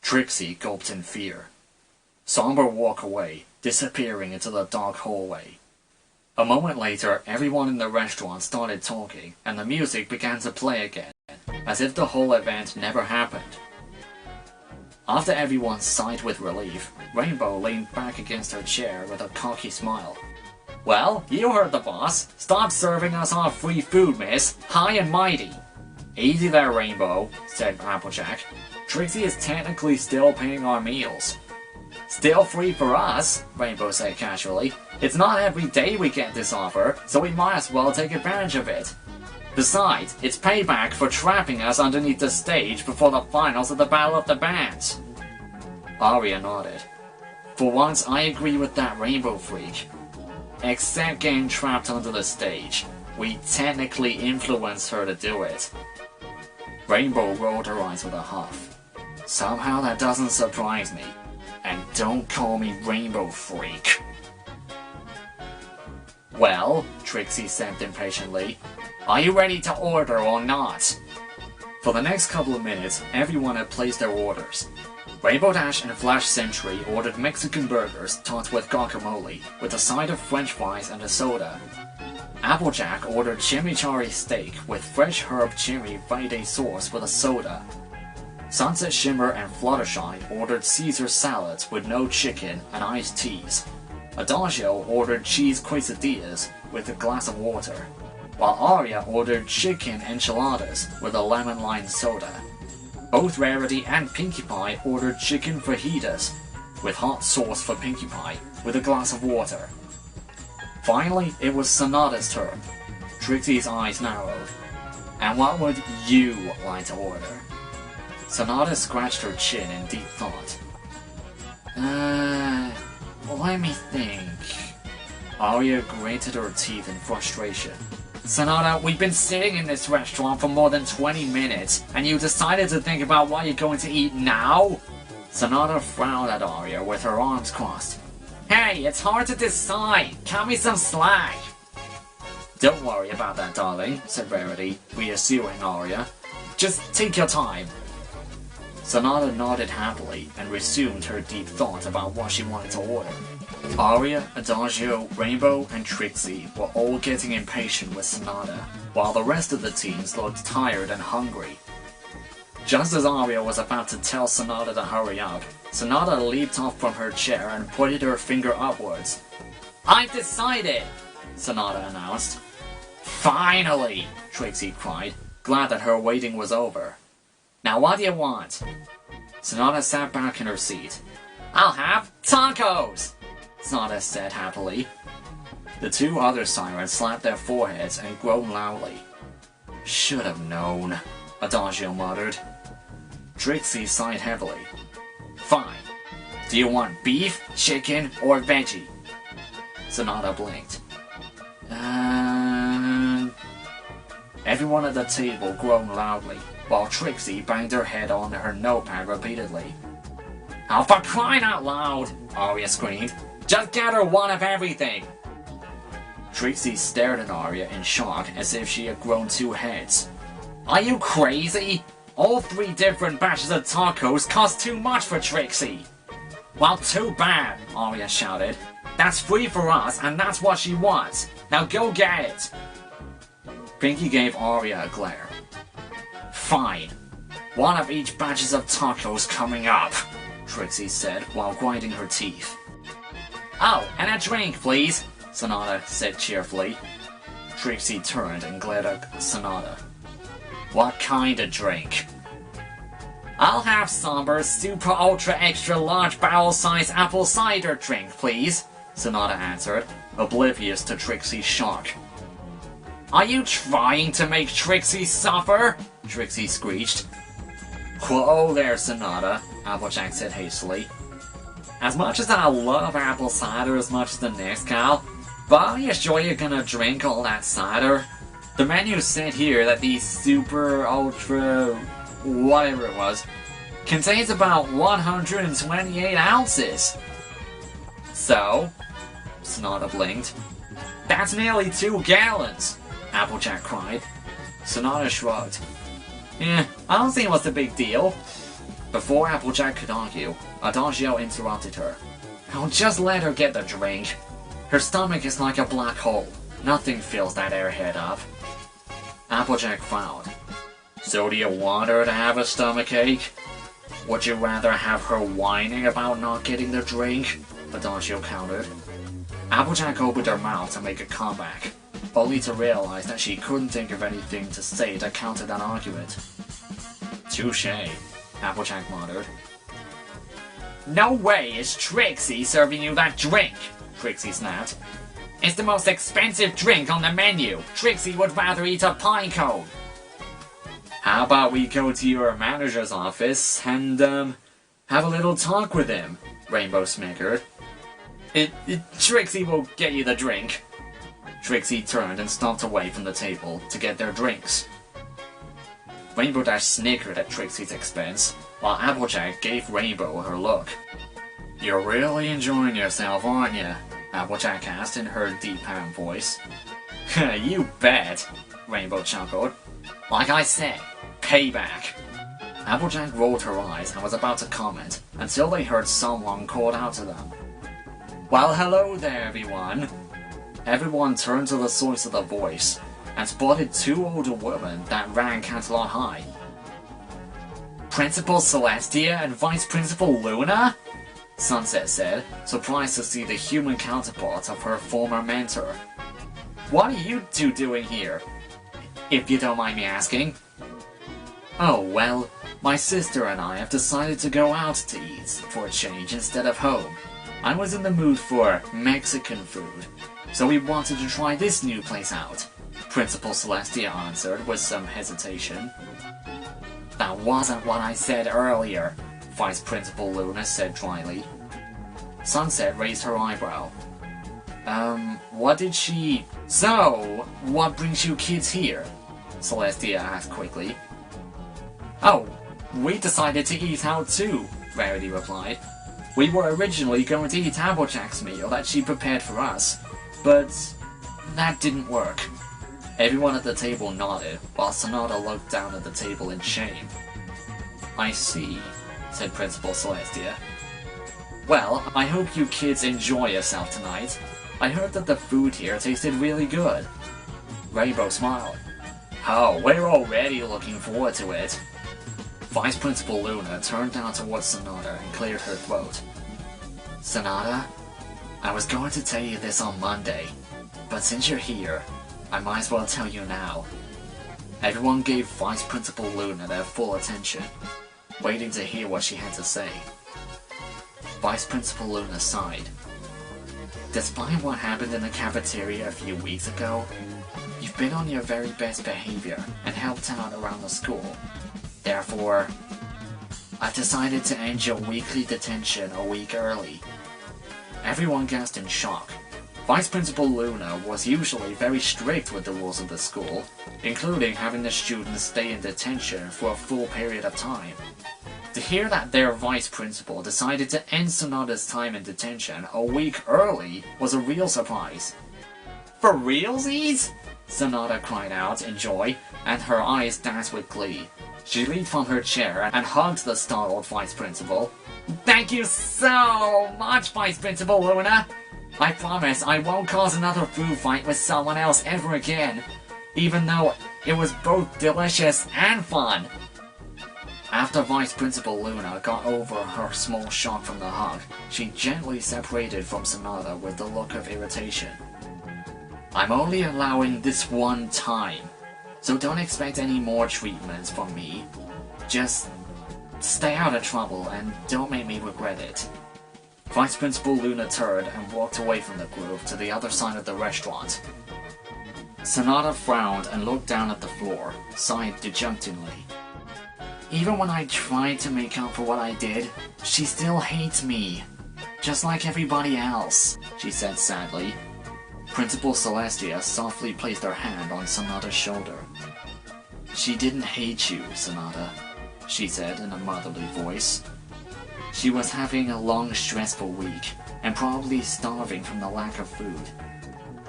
Trixie gulped in fear. Sombra walked away, disappearing into the dark hallway. A moment later, everyone in the restaurant started talking, and the music began to play again, as if the whole event never happened. After everyone sighed with relief, Rainbow leaned back against her chair with a cocky smile. "Well, you heard the boss. Stop serving us our free food, miss. High and mighty." "Easy there, Rainbow," said Applejack. "Trixie is technically still paying our meals." "Still free for us," Rainbow said casually. "It's not every day we get this offer, so we might as well take advantage of it. Besides, it's payback for trapping us underneath the stage before the finals of the Battle of the Bands." Aria nodded. "For once, I agree with that Rainbow freak. Except getting trapped under the stage. We technically influenced her to do it." Rainbow rolled her eyes with a huff. "Somehow that doesn't surprise me. And don't call me Rainbow Freak." "Well," Trixie said impatiently, "are you ready to order or not?" For the next couple of minutes, everyone had placed their orders. Rainbow Dash and Flash Sentry ordered Mexican burgers topped with guacamole, with a side of french fries and a soda. Applejack ordered chimichurri steak with fresh herb chili vide sauce with a soda. Sunset Shimmer and Fluttershy ordered Caesar salads with no chicken and iced teas. Adagio ordered cheese quesadillas with a glass of water, while Aria ordered chicken enchiladas with a lemon-lime soda. Both Rarity and Pinkie Pie ordered chicken fajitas with hot sauce for Pinkie Pie with a glass of water. Finally, it was Sonata's turn. Trixie's eyes narrowed. "And what would you like to order?" Sonata scratched her chin in deep thought. Let me think." Aria gritted her teeth in frustration. "Sonata, we've been sitting in this restaurant for more than 20 minutes, and you decided to think about what you're going to eat now?" Sonata frowned at Aria with her arms crossed. "Hey, it's hard to decide. Cut me some slack." "Don't worry about that, darling," said Rarity, reassuring Aria. "Just take your time." Sonata nodded happily and resumed her deep thought about what she wanted to order. Aria, Adagio, Rainbow, and Trixie were all getting impatient with Sonata, while the rest of the teams looked tired and hungry. Just as Aria was about to tell Sonata to hurry up, Sonata leaped off from her chair and pointed her finger upwards. "I've decided!" Sonata announced. "Finally!" Trixie cried, glad that her waiting was over. "Now what do you want?" Sonata sat back in her seat. "I'll have tacos!" Sonata said happily. The two other sirens slapped their foreheads and groaned loudly. "Should have known," Adagio muttered. Trixie sighed heavily. "Fine. Do you want beef, chicken, or veggie?" Sonata blinked. Everyone at the table groaned loudly, while Trixie banged her head on her notepad repeatedly. "Oh, for crying out loud!" Aria screamed. "Just get her one of everything!" Trixie stared at Aria in shock as if she had grown two heads. "Are you crazy? All 3 different batches of tacos cost too much for Trixie!" "Well, too bad!" Aria shouted. "That's free for us, and that's what she wants! Now go get it!" Pinkie gave Aria a glare. "Fine. One of each batches of tacos coming up," Trixie said while grinding her teeth. "Oh, and a drink, please," Sonata said cheerfully. Trixie turned and glared at Sonata. "What kind of drink?" "I'll have Sombra's super ultra extra large barrel size apple cider drink, please," Sonata answered, oblivious to Trixie's shock. "Are you trying to make Trixie suffer?" Trixie screeched. "Whoa there, Sonata," Applejack said hastily. "As much as I love apple cider as much as the next cow, but are you sure you're gonna drink all that cider? The menu said here that the super ultra whatever it was contains about 128 ounces. So?" Sonata blinked. "That's nearly 2 gallons!" Applejack cried. Sonata shrugged. I don't see what's the big deal." Before Applejack could argue, Adagio interrupted her. "Oh, just let her get the drink. Her stomach is like a black hole. Nothing fills that airhead up." Applejack frowned. "So do you want her to have a stomachache? Would you rather have her whining about not getting the drink?" Adagio countered. Applejack opened her mouth to make a comeback, only to realize that she couldn't think of anything to say to counter that argument. "Touché," Applejack muttered. "No way is Trixie serving you that drink!" Trixie snapped. "It's the most expensive drink on the menu! Trixie would rather eat a pine cone!" "How about we go to your manager's office and, have a little talk with him?" Rainbow snickered. Trixie will get you the drink." Trixie turned and stomped away from the table to get their drinks. Rainbow Dash snickered at Trixie's expense, while Applejack gave Rainbow her look. "You're really enjoying yourself, aren't you?" Applejack asked in her deep ham voice. "You bet," Rainbow chuckled. "Like I said, payback." Applejack rolled her eyes and was about to comment until they heard someone called out to them. "Well, hello there, everyone." Everyone turned to the source of the voice and spotted two older women that ran Canterlot High. "Principal Celestia and Vice Principal Luna?" Sunset said, surprised to see the human counterpart of her former mentor. "What are you two doing here, if you don't mind me asking?" "Oh, well, my sister and I have decided to go out to eat for a change instead of home. I was in the mood for Mexican food, so we wanted to try this new place out," Principal Celestia answered with some hesitation. "That wasn't what I said earlier," Vice Principal Luna said dryly. Sunset raised her eyebrow. What did she... So, what brings you kids here?" Celestia asked quickly. "Oh, we decided to eat out too," Rarity replied. "We were originally going to eat Applejack's meal that she prepared for us, but that didn't work." Everyone at the table nodded, while Sonata looked down at the table in shame. "I see," said Principal Celestia. "Well, I hope you kids enjoy yourself tonight. I heard that the food here tasted really good." Rainbow smiled. "Oh, we're already looking forward to it." Vice Principal Luna turned down towards Sonata and cleared her throat. "Sonata, I was going to tell you this on Monday, but since you're here, I might as well tell you now." Everyone gave Vice Principal Luna their full attention, waiting to hear what she had to say. Vice Principal Luna sighed. "Despite what happened in the cafeteria a few weeks ago, you've been on your very best behavior and helped out around the school. Therefore, I've decided to end your weekly detention a week early." Everyone gasped in shock. Vice Principal Luna was usually very strict with the rules of the school, including having the students stay in detention for a full period of time. To hear that their vice principal decided to end Sonata's time in detention a week early was a real surprise. "For realsies?" Sonata cried out in joy, and her eyes danced with glee. She leaped from her chair and hugged the startled vice principal. "Thank you so much, Vice Principal Luna! I promise I won't cause another food fight with someone else ever again, even though it was both delicious and fun." After Vice Principal Luna got over her small shock from the hug, she gently separated from Sonata with a look of irritation. "I'm only allowing this one time, so don't expect any more treatments from me. Just stay out of trouble and don't make me regret it." Vice Principal Luna turned and walked away from the group to the other side of the restaurant. Sonata frowned and looked down at the floor, sighed dejectedly. "Even when I tried to make up for what I did, she still hates me. Just like everybody else," she said sadly. Principal Celestia softly placed her hand on Sonata's shoulder. "She didn't hate you, Sonata," she said in a motherly voice. "She was having a long, stressful week, and probably starving from the lack of food.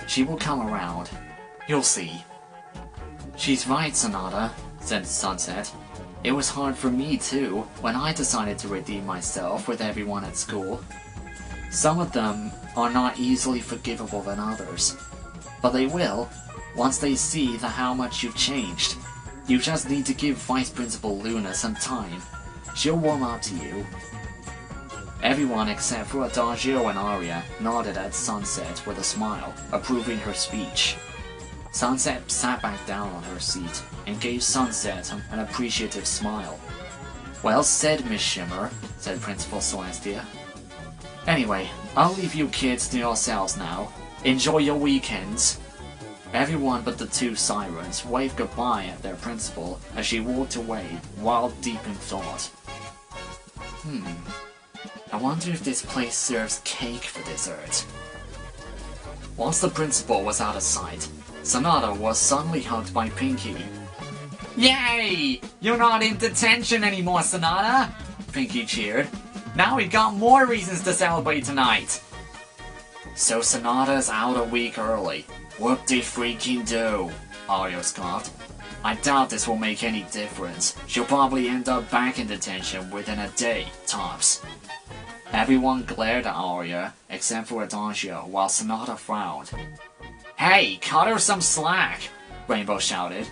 She will come around. You'll see." "She's right, Sonata," said Sunset. It was hard for me too, when I decided to redeem myself with everyone at school. Some of them are not easily forgivable than others, but they will, once they see how much you've changed. You just need to give Vice Principal Luna some time. She'll warm up to you. Everyone except for Adagio and Aria nodded at Sunset with a smile, approving her speech. Sunset sat back down on her seat and gave Sunset an appreciative smile. "Well said, Miss Shimmer," said Principal Celestia. "Anyway, I'll leave you kids to yourselves now. Enjoy your weekends." Everyone but the two sirens waved goodbye at their principal as she walked away, while deep in thought. I wonder if this place serves cake for dessert. Once the principal was out of sight, Sonata was suddenly hugged by Pinky. "Yay! You're not in detention anymore, Sonata!" Pinky cheered. "Now we've got more reasons to celebrate tonight!" "So Sonata's out a week early. Whoop-de-freaking-do!" Ario scoffed. "I doubt this will make any difference. She'll probably end up back in detention within a day, tops." Everyone glared at Aria, except for Adagio, while Sonata frowned. "Hey, cut her some slack!" Rainbow shouted.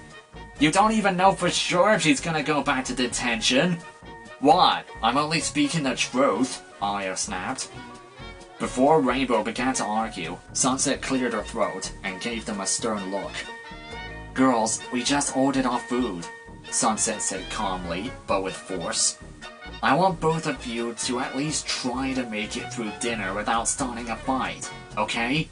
"You don't even know for sure if she's gonna go back to detention!" "What? I'm only speaking the truth," Aria snapped. Before Rainbow began to argue, Sunset cleared her throat and gave them a stern look. "Girls, we just ordered our food," Sunset said calmly, but with force. "I want both of you to at least try to make it through dinner without starting a fight, okay?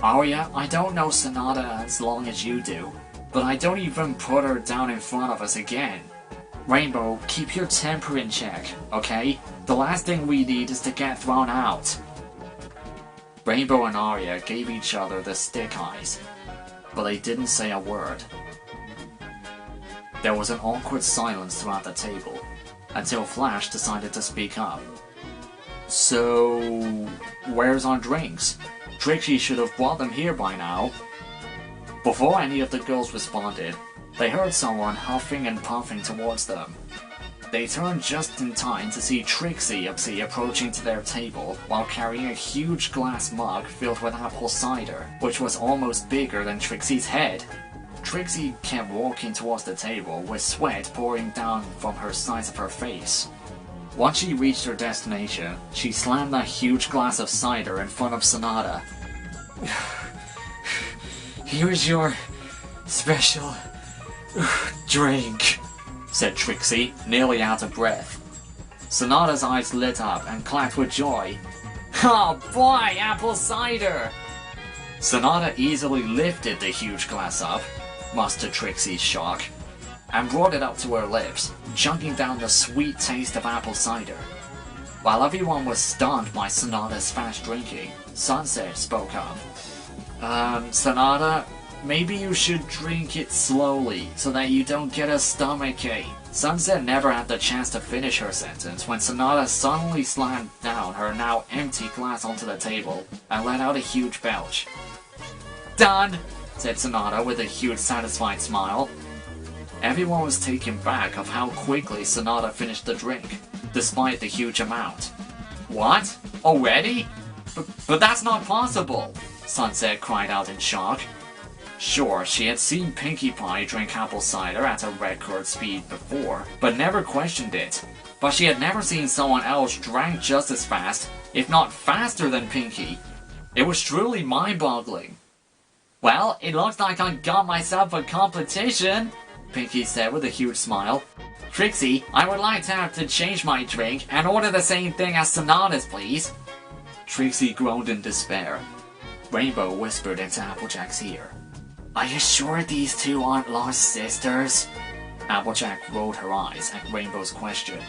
Aria, I don't know Sonata as long as you do, but I don't even put her down in front of us again. Rainbow, keep your temper in check, okay? The last thing we need is to get thrown out." Rainbow and Aria gave each other the stick eyes, but they didn't say a word. There was an awkward silence throughout the table, until Flash decided to speak up. "So, where's our drinks? Trixie should have brought them here by now." Before any of the girls responded, they heard someone huffing and puffing towards them. They turned just in time to see Trixie approaching to their table while carrying a huge glass mug filled with apple cider, which was almost bigger than Trixie's head. Trixie kept walking towards the table with sweat pouring down from her sides of her face. Once she reached her destination, she slammed that huge glass of cider in front of Sonata. "Here's your special drink," said Trixie, nearly out of breath. Sonata's eyes lit up and clapped with joy. "Oh boy, apple cider!" Sonata easily lifted the huge glass up, much to Trixie's shock, and brought it up to her lips, chunking down the sweet taste of apple cider. While everyone was stunned by Sonata's fast drinking, Sunset spoke up. Sonata, maybe you should drink it slowly, so that you don't get a stomachache." Sunset never had the chance to finish her sentence when Sonata suddenly slammed down her now empty glass onto the table and let out a huge belch. "Done!" said Sonata with a huge satisfied smile. Everyone was taken back of how quickly Sonata finished the drink, despite the huge amount. "What? Already? But that's not possible!" Sunset cried out in shock. Sure, she had seen Pinkie Pie drink apple cider at a record speed before, but never questioned it. But she had never seen someone else drink just as fast, if not faster than Pinkie. It was truly mind-boggling. "Well, it looks like I got myself a competition," Pinkie said with a huge smile. "Trixie, I would like to have to change my drink and order the same thing as Sonata's, please." Trixie groaned in despair. Rainbow whispered into Applejack's ear. "Are you sure these two aren't lost sisters?" Applejack rolled her eyes at Rainbow's question.